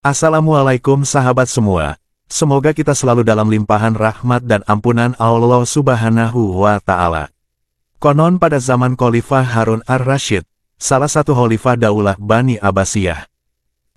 Assalamualaikum sahabat semua. Semoga kita selalu dalam limpahan rahmat dan ampunan Allah Subhanahu wa Ta'ala. Konon pada zaman Khalifah Harun ar-Rasyid, salah satu khalifah Daulah Bani Abbasiyah,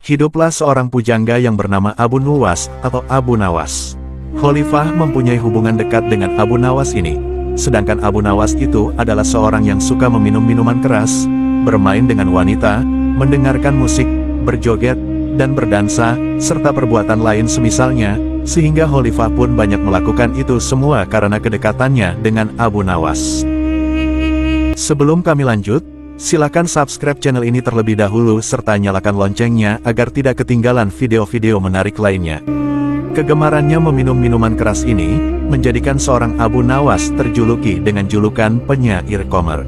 hiduplah seorang pujangga yang bernama Abu Nuwas atau Abu Nawas. Khalifah mempunyai hubungan dekat dengan Abu Nawas ini, sedangkan Abu Nawas itu adalah seorang yang suka meminum minuman keras, bermain dengan wanita, mendengarkan musik, berjoget, dan berdansa, serta perbuatan lain semisalnya, sehingga Khalifah pun banyak melakukan itu semua karena kedekatannya dengan Abu Nawas. Sebelum kami lanjut, silakan subscribe channel ini terlebih dahulu serta nyalakan loncengnya agar tidak ketinggalan video-video menarik lainnya. Kegemarannya meminum minuman keras ini, menjadikan seorang Abu Nawas terjuluki dengan julukan penyair Qomer.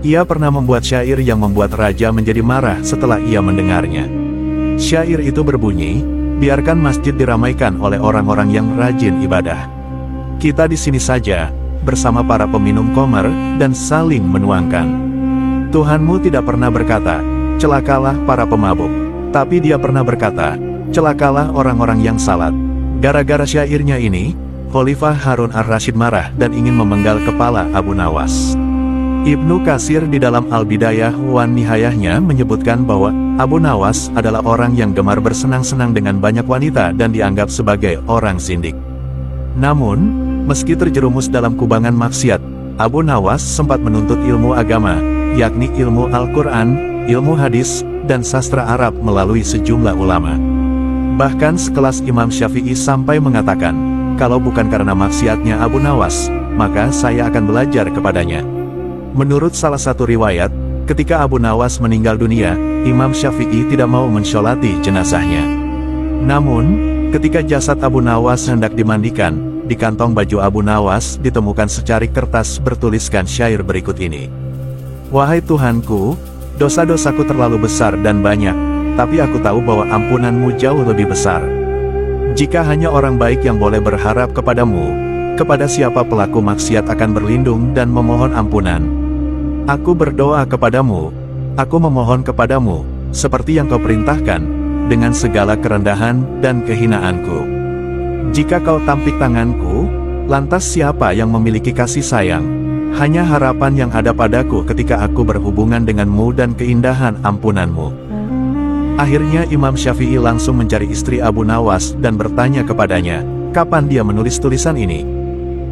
Ia pernah membuat syair yang membuat raja menjadi marah setelah ia mendengarnya. Syair itu berbunyi, biarkan masjid diramaikan oleh orang-orang yang rajin ibadah. Kita di sini saja, bersama para peminum Qomer, dan saling menuangkan. Tuhanmu tidak pernah berkata, celakalah para pemabuk. Tapi dia pernah berkata, celakalah orang-orang yang salat. Gara-gara syairnya ini, Khalifah Harun ar-Rasyid marah dan ingin memenggal kepala Abu Nawas. Ibnu Katsir di dalam Al-Bidayah wan Nihayahnya menyebutkan bahwa Abu Nawas adalah orang yang gemar bersenang-senang dengan banyak wanita dan dianggap sebagai orang zindik. Namun, meski terjerumus dalam kubangan maksiat, Abu Nawas sempat menuntut ilmu agama, yakni ilmu Al-Quran, ilmu hadis, dan sastra Arab melalui sejumlah ulama. Bahkan sekelas Imam Syafi'i sampai mengatakan, kalau bukan karena maksiatnya Abu Nawas, maka saya akan belajar kepadanya. Menurut salah satu riwayat, ketika Abu Nawas meninggal dunia, Imam Syafi'i tidak mau mensyolati jenazahnya. Namun, ketika jasad Abu Nawas hendak dimandikan, di kantong baju Abu Nawas ditemukan secarik kertas bertuliskan syair berikut ini. Wahai Tuhanku, dosa-dosaku terlalu besar dan banyak, tapi aku tahu bahwa ampunanmu jauh lebih besar. Jika hanya orang baik yang boleh berharap kepadamu, kepada siapa pelaku maksiat akan berlindung dan memohon ampunan. Aku berdoa kepadamu, aku memohon kepadamu, seperti yang kau perintahkan, dengan segala kerendahan dan kehinaanku. Jika kau tampik tanganku, lantas siapa yang memiliki kasih sayang? Hanya harapan yang ada padaku ketika aku berhubungan denganmu dan keindahan ampunanmu. Akhirnya Imam Syafi'i langsung mencari istri Abu Nawas dan bertanya kepadanya, kapan dia menulis tulisan ini?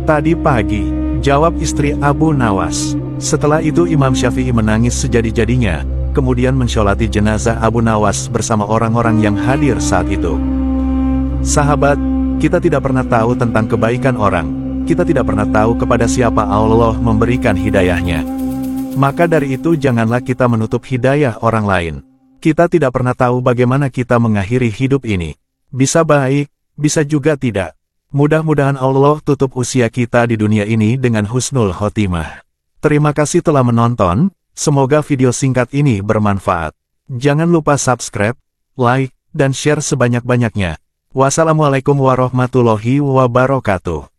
Tadi pagi, jawab istri Abu Nawas. Setelah itu Imam Syafi'i menangis sejadi-jadinya, kemudian mensyolati jenazah Abu Nawas bersama orang-orang yang hadir saat itu. Sahabat, kita tidak pernah tahu tentang kebaikan orang, kita tidak pernah tahu kepada siapa Allah memberikan hidayahnya. Maka dari itu janganlah kita menutup hidayah orang lain. Kita tidak pernah tahu bagaimana kita mengakhiri hidup ini. Bisa baik, bisa juga tidak. Mudah-mudahan Allah tutup usia kita di dunia ini dengan husnul khotimah. Terima kasih telah menonton, semoga video singkat ini bermanfaat. Jangan lupa subscribe, like, dan share sebanyak-banyaknya. Wassalamualaikum warahmatullahi wabarakatuh.